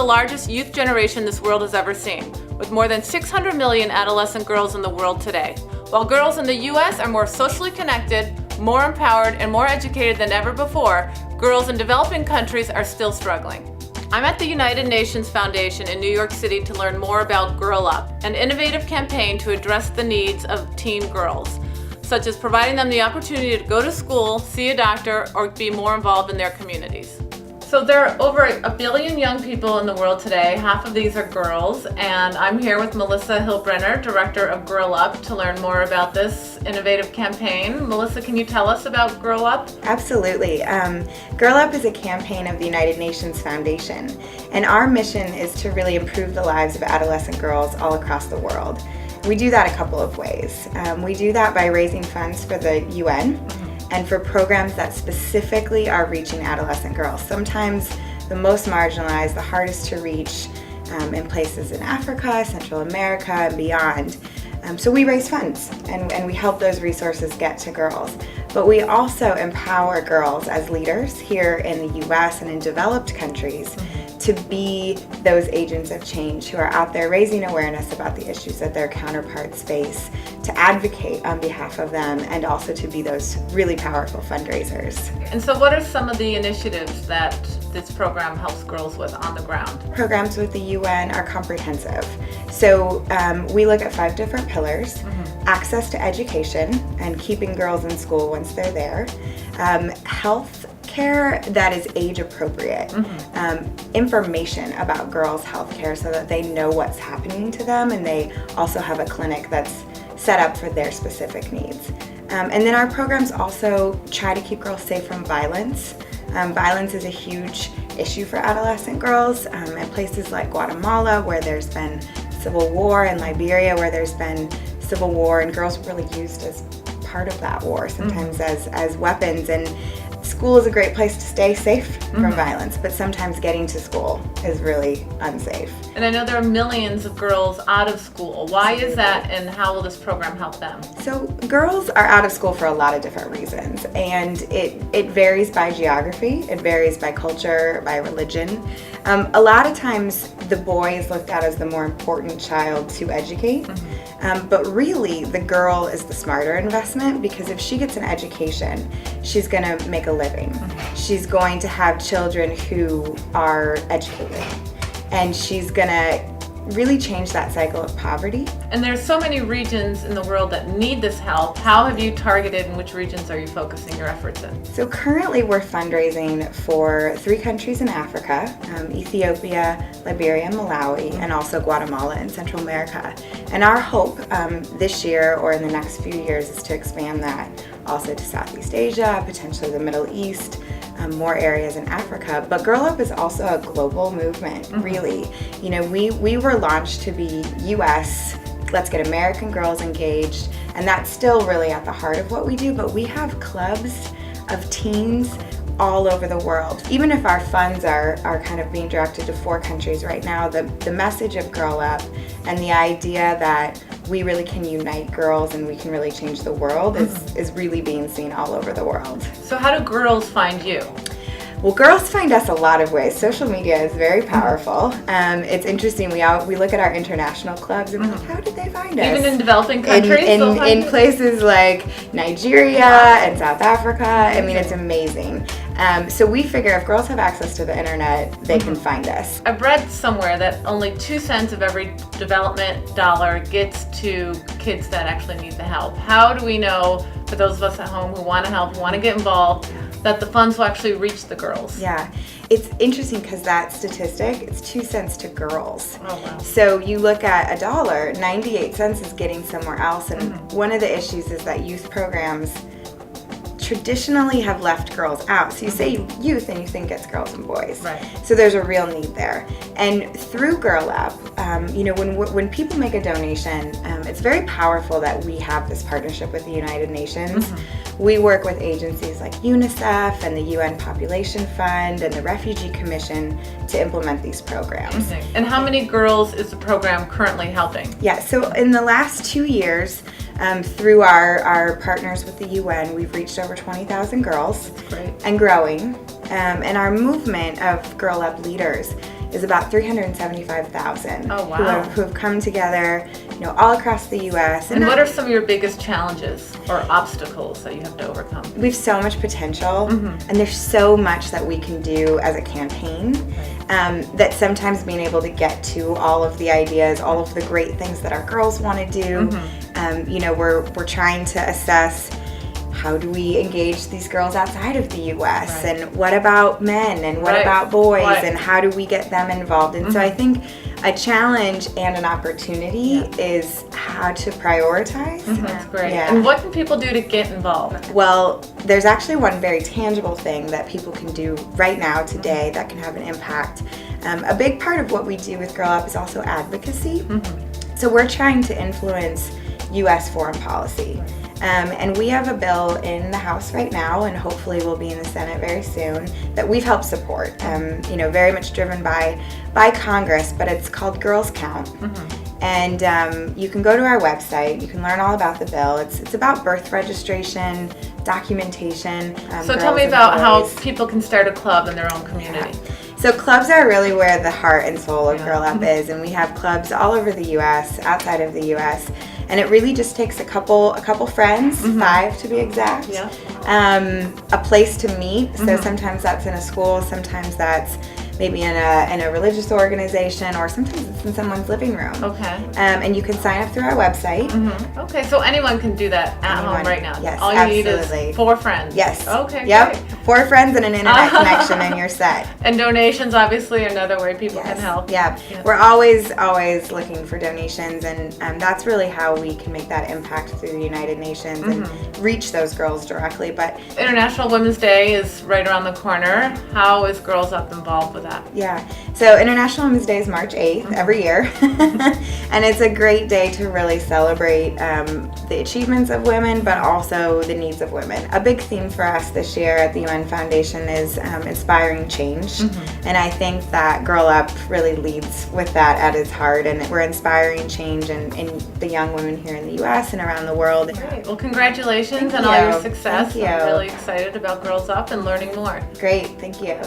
the largest youth generation this world has ever seen, with more than 600 million adolescent girls in the world today. While girls in the U.S. are more socially connected, more empowered, and more educated than ever before, girls in developing countries are still struggling. I'm at the United Nations Foundation in New York City to learn more about Girl Up, an innovative campaign to address the needs of teen girls, such as providing them the opportunity to go to school, see a doctor, or be more involved in their communities. So there are over 1 billion young people in the world today. Half of these are girls, and I'm here with Melissa Hillbrenner, Director of Girl Up, to learn more about this innovative campaign. Melissa, can you tell us about Girl Up? Absolutely. Girl Up is a campaign of the United Nations Foundation, and our mission is to really improve the lives of adolescent girls all across the world. We do that a couple of ways. We do that by raising funds for the UN, and for programs that specifically are reaching adolescent girls. Sometimes the most marginalized, the hardest to reach in places in Africa, Central America, and beyond. So we raise funds and we help those resources get to girls. But we also empower girls as leaders here in the US and in developed countries to be those agents of change who are out there raising awareness about the issues that their counterparts face, to advocate on behalf of them, and also to be those really powerful fundraisers. And so what are some of the initiatives that this program helps girls with on the ground? Programs with the UN are comprehensive. So we look at 5 different pillars: access to education and keeping girls in school once they're there, health care that is age appropriate, information about girls' health care so that they know what's happening to them, and they also have a clinic that's set up for their specific needs. And then our programs also try to keep girls safe from violence. Violence is a huge issue for adolescent girls in places like Guatemala, where there's been civil war, and Liberia, where there's been civil war, and girls were really used as part of that war, sometimes as weapons. And school is a great place to stay safe from violence, but sometimes getting to school is really unsafe. And I know there are millions of girls out of school. Why is that, and how will this program help them? So girls are out of school for a lot of different reasons, and it varies by geography, it varies by culture, by religion. A lot of times the boy is looked at as the more important child to educate, but really the girl is the smarter investment, because if she gets an education, she's going to make a living. She's going to have children who are educated, and she's going to really change that cycle of poverty. And there's so many regions in the world that need this help. How have you targeted, and which regions are you focusing your efforts in? So currently we're fundraising for 3 countries in Africa: Ethiopia, Liberia, Malawi, and also Guatemala in Central America. And our hope this year or in the next few years is to expand that also to Southeast Asia, potentially the Middle East, more areas in Africa. But Girl Up is also a global movement, really. You know, we were launched to be US, let's get American girls engaged, and that's still really at the heart of what we do, but we have clubs of teens all over the world. Even if our funds are kind of being directed to 4 countries right now, the message of Girl Up and the idea that we really can unite girls and we can really change the world is really being seen all over the world. So how do girls find you? Well, girls find us a lot of ways. Social media is very powerful. It's interesting, we look at our international clubs and we're like, how did they find us? Even in developing countries? In places like Nigeria and South Africa. I mean, it's amazing. So we figure if girls have access to the internet, they can find us. I've read somewhere that only 2 cents of every development dollar gets to kids that actually need the help. How do we know, for those of us at home who want to help, who want to get involved, that the funds will actually reach the girls? Yeah, it's interesting because that statistic, it's 2 cents to girls. Oh, wow. So you look at $1, 98 cents is getting somewhere else. And one of the issues is that youth programs traditionally have left girls out. So you say youth and you think it's girls and boys. Right. So there's a real need there. And through Girl Up, you know, when people make a donation, it's very powerful that we have this partnership with the United Nations. We work with agencies like UNICEF and the UN Population Fund and the Refugee Commission to implement these programs. And how many girls is the program currently helping? Yeah, so in the last 2 years, through our partners with the UN, we've reached over 20,000 girls. That's great. And growing. And our movement of Girl Up leaders, is about 375,000 Oh, wow. who have come together, all across the U.S. And what are some of your biggest challenges or obstacles that you have to overcome? We have so much potential, and there's so much that we can do as a campaign, that sometimes being able to get to all of the ideas, all of the great things that our girls want to do, we're trying to assess, how do we engage these girls outside of the U.S. and what about men and what about boys and how do we get them involved? And so I think a challenge and an opportunity is how to prioritize. That's great. Yeah. And what can people do to get involved? Well, there's actually one very tangible thing that people can do right now, today, that can have an impact. A big part of what we do with Girl Up is also advocacy. So we're trying to influence U.S. foreign policy. And we have a bill in the House right now, and hopefully will be in the Senate very soon, that we've helped support. Very much driven by Congress, but it's called Girls Count. And you can go to our website. You can learn all about the bill. It's about birth registration, documentation. So tell me about how people can start a club in their own community. So clubs are really where the heart and soul of Girl Up is, and we have clubs all over the U.S., outside of the U.S., and it really just takes a couple friends, 5 to be exact, a place to meet. So sometimes that's in a school, sometimes that's maybe in a religious organization, or sometimes it's in someone's living room. Okay. And you can sign up through our website. Okay, so anyone can do that at home right now. Yes, all you absolutely. need is 4 friends. Yes. Okay. Yep. Great. 4 friends and an internet connection, and you're set. And donations, obviously, another way people can help. Yeah. We're always looking for donations, and that's really how we can make that impact through the United Nations and reach those girls directly. But International Women's Day is right around the corner. How is Girls Up involved with that? Yeah, so International Women's Day is March 8th every year, and it's a great day to really celebrate the achievements of women, but also the needs of women. A big theme for us this year at the UN Foundation is inspiring change, and I think that Girl Up really leads with that at its heart, and we're inspiring change in the young women here in the U.S. and around the world. Great. Well, congratulations on all your success. I'm really excited about Girls Up and learning more. Great, thank you.